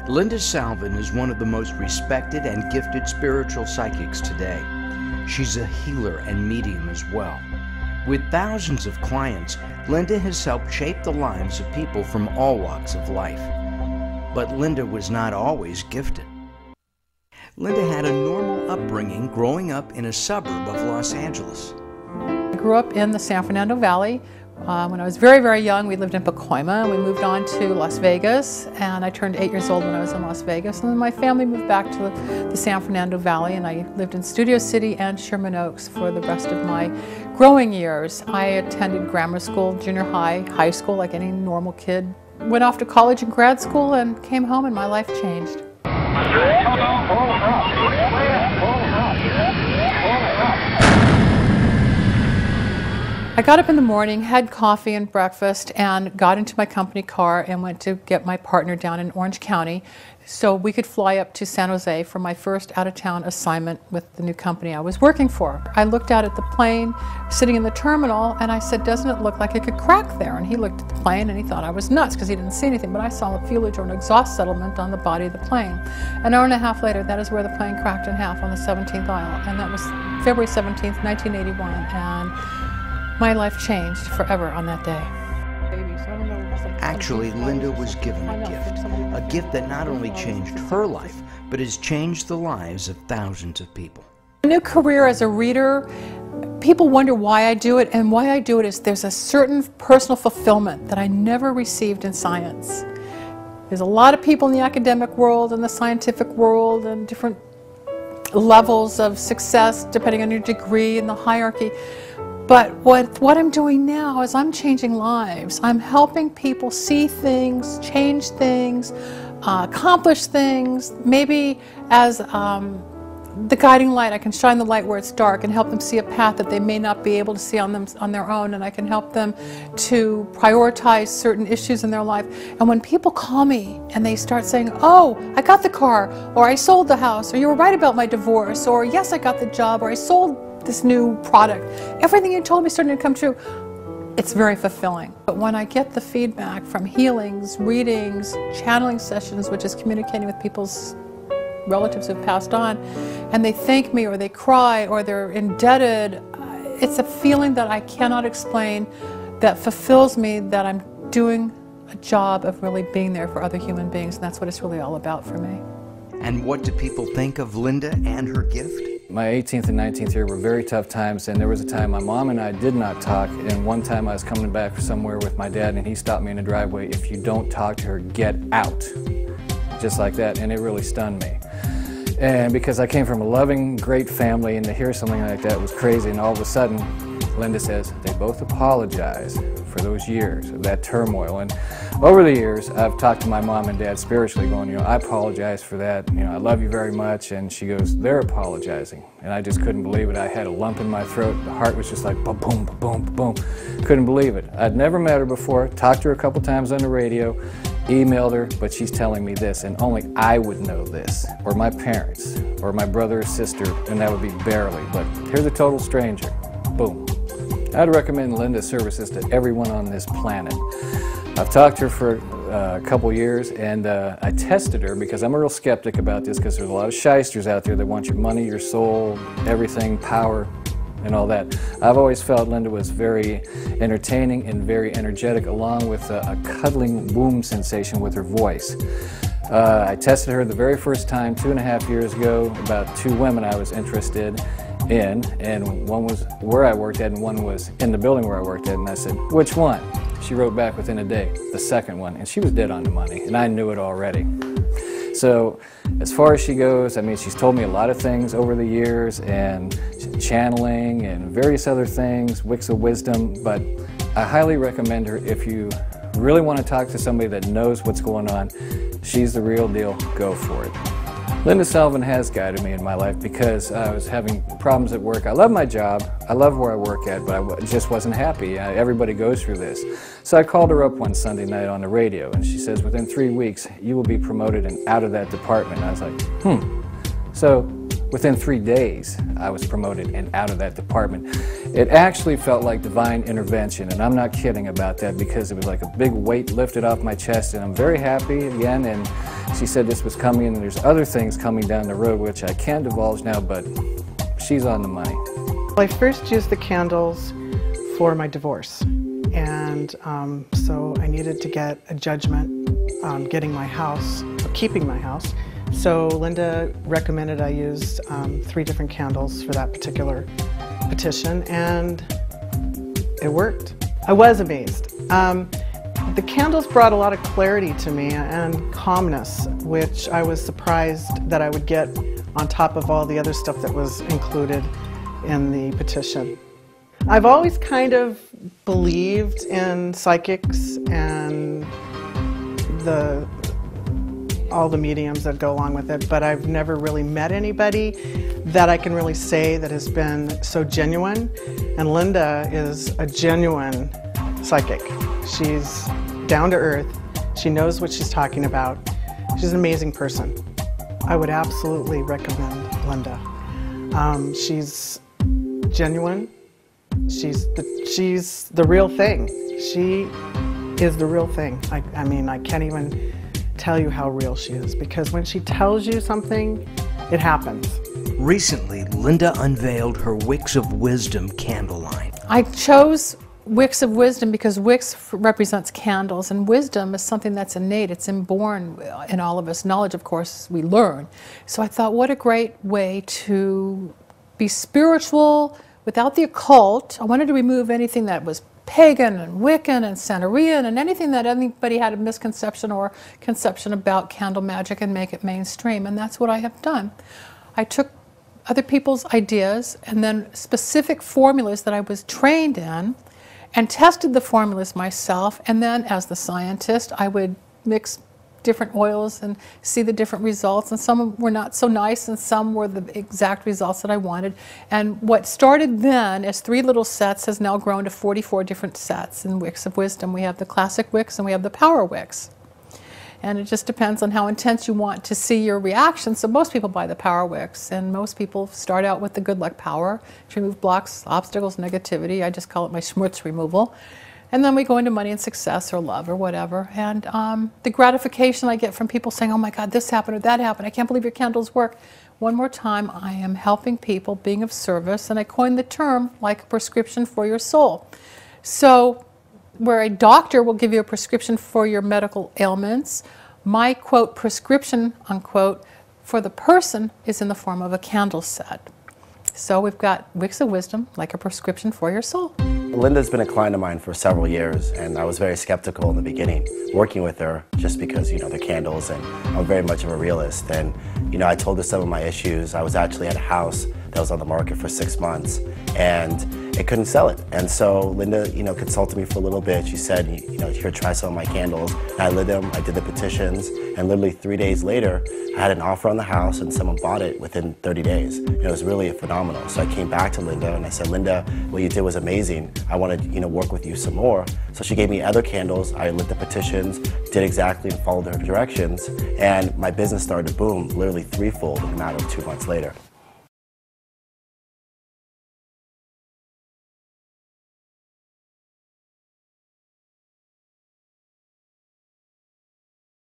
Linda Salvin is one of the most respected and gifted spiritual psychics today. She's a healer and medium as well. With thousands of clients, Linda has helped shape the lives of people from all walks of life. But Linda was not always gifted. Linda had a normal upbringing growing up in a suburb of Los Angeles. I grew up in the San Fernando Valley. When I was very, very young, we lived in Pacoima, and we moved on to Las Vegas, and I turned 8 years old when I was in Las Vegas. And then my family moved back to the San Fernando Valley, and I lived in Studio City and Sherman Oaks for the rest of my growing years. I attended grammar school, junior high, high school, like any normal kid. Went off to college and grad school and came home, and my life changed. I got up in the morning, had coffee and breakfast, and got into my company car and went to get my partner down in Orange County so we could fly up to San Jose for my first out-of-town assignment with the new company I was working for. I looked out at the plane sitting in the terminal, and I said, "Doesn't it look like it could crack there?" And he looked at the plane and he thought I was nuts because he didn't see anything, but I saw a fuselage or an exhaust settlement on the body of the plane. An hour and a half later, that is where the plane cracked in half on the 17th aisle, and that was February 17th, 1981. And my life changed forever on that day. Actually, Linda was given a gift that not only changed her life, but has changed the lives of thousands of people. A new career as a reader, people wonder why I do it, and why I do it is there's a certain personal fulfillment that I never received in science. There's a lot of people in the academic world and the scientific world and different levels of success depending on your degree and the hierarchy. But what I'm doing now is I'm changing lives. I'm helping people see things, change things, accomplish things. Maybe as the guiding light, I can shine the light where it's dark and help them see a path that they may not be able to see on their own, and I can help them to prioritize certain issues in their life. And when people call me and they start saying, "Oh, I got the car," or "I sold the house," or "You were right about my divorce," or "Yes, I got the job," or "I sold this new product," everything you told me starting to come true, it's very fulfilling. But when I get the feedback from healings, readings, channeling sessions, which is communicating with people's relatives who've passed on, and they thank me or they cry or they're indebted, it's a feeling that I cannot explain that fulfills me, that I'm doing a job of really being there for other human beings, and that's what it's really all about for me. And what do people think of Linda and her gift? My 18th and 19th year were very tough times, and there was a time my mom and I did not talk, and one time I was coming back from somewhere with my dad and he stopped me in the driveway. "If you don't talk to her, get out." Just like that, and it really stunned me. And because I came from a loving, great family, and to hear something like that was crazy, and all of a sudden, Linda says they both apologize for those years of that turmoil. And over the years, I've talked to my mom and dad spiritually going, "I apologize for that. I love you very much." And she goes, "They're apologizing." And I just couldn't believe it. I had a lump in my throat. The heart was just like boom, boom, boom, boom. Couldn't believe it. I'd never met her before, talked to her a couple times on the radio, emailed her, but she's telling me this, and only I would know this, or my parents, or my brother or sister, and that would be barely. But here's a total stranger. Boom. I'd recommend Linda's services to everyone on this planet. I've talked to her for a couple years, and I tested her because I'm a real skeptic about this, because there's a lot of shysters out there that want your money, your soul, everything, power, and all that. I've always felt Linda was very entertaining and very energetic, along with a cuddling womb sensation with her voice. I tested her the very first time 2.5 years ago, about 2 women I was interested in, and one was where I worked at and one was in the building where I worked at, and I said, "Which one?" She wrote back within a day, "The second one," and she was dead on the money, and I knew it already. So as far as she goes, I mean, she's told me a lot of things over the years, and channeling and various other things, wicks of wisdom, but I highly recommend her if you really want to talk to somebody that knows what's going on. She's the real deal. Go for it. Linda Salvin has guided me in my life because I was having problems at work. I love my job, I love where I work at, but I just wasn't happy. Everybody goes through this. So I called her up one Sunday night on the radio, and she says, "Within 3 weeks, you will be promoted and out of that department." And I was like, So within 3 days, I was promoted and out of that department. It actually felt like divine intervention, and I'm not kidding about that, because it was like a big weight lifted off my chest, and I'm very happy again, and She said this was coming, and there's other things coming down the road which I can't divulge now, but she's on the money. I first used the candles for my divorce, and so I needed to get a judgment on getting my house, or keeping my house. So Linda recommended I use 3 different candles for that particular petition, and it worked. I was amazed. The candles brought a lot of clarity to me and calmness, which I was surprised that I would get on top of all the other stuff that was included in the petition. I've always kind of believed in psychics and all the mediums that go along with it, but I've never really met anybody that I can really say that has been so genuine. And Linda is a genuine psychic. She's down to earth. She knows what she's talking about. She's an amazing person. I would absolutely recommend Linda. She's genuine. She's the real thing. She is the real thing. I mean, I can't even tell you how real she is, because when she tells you something, it happens. Recently, Linda unveiled her Wicks of Wisdom candle line. I chose Wicks of Wisdom because wicks represents candles, and wisdom is something that's innate. It's inborn in all of us. Knowledge, of course, we learn. So I thought, what a great way to be spiritual without the occult. I wanted to remove anything that was pagan and Wiccan and Santeria and anything that anybody had a misconception or conception about candle magic and make it mainstream, and that's what I have done. I took other people's ideas and then specific formulas that I was trained in and tested the formulas myself, and then as the scientist I would mix different oils and see the different results, and some were not so nice and some were the exact results that I wanted. And what started then as 3 little sets has now grown to 44 different sets in Wicks of Wisdom. We have the classic wicks and we have the power wicks. And it just depends on how intense you want to see your reaction. So most people buy the power wicks, and most people start out with the good luck power to remove blocks, obstacles, negativity. I just call it my schmutz removal. And then we go into money and success or love or whatever. And the gratification I get from people saying, oh my God, this happened or that happened. I can't believe your candles work. One more time, I am helping people, being of service, and I coined the term like a prescription for your soul. So where a doctor will give you a prescription for your medical ailments, my quote prescription unquote for the person is in the form of a candle set. So we've got Wicks of Wisdom, like a prescription for your soul. Linda's been a client of mine for several years, and I was very skeptical in the beginning working with her, just because, you know, the candles, and I'm very much of a realist. And, you know, I told her some of my issues. I was actually at a house that was on the market for 6 months, and it couldn't sell it. And so Linda, you know, consulted me for a little bit. She said, you know, here, try some of my candles. And I lit them, I did the petitions, and literally 3 days later, I had an offer on the house and someone bought it within 30 days. And it was really phenomenal. So I came back to Linda and I said, Linda, what you did was amazing. I want to, you know, work with you some more. So she gave me other candles. I lit the petitions, did exactly and followed her directions. And my business started to boom, literally threefold in a matter of 2 months later.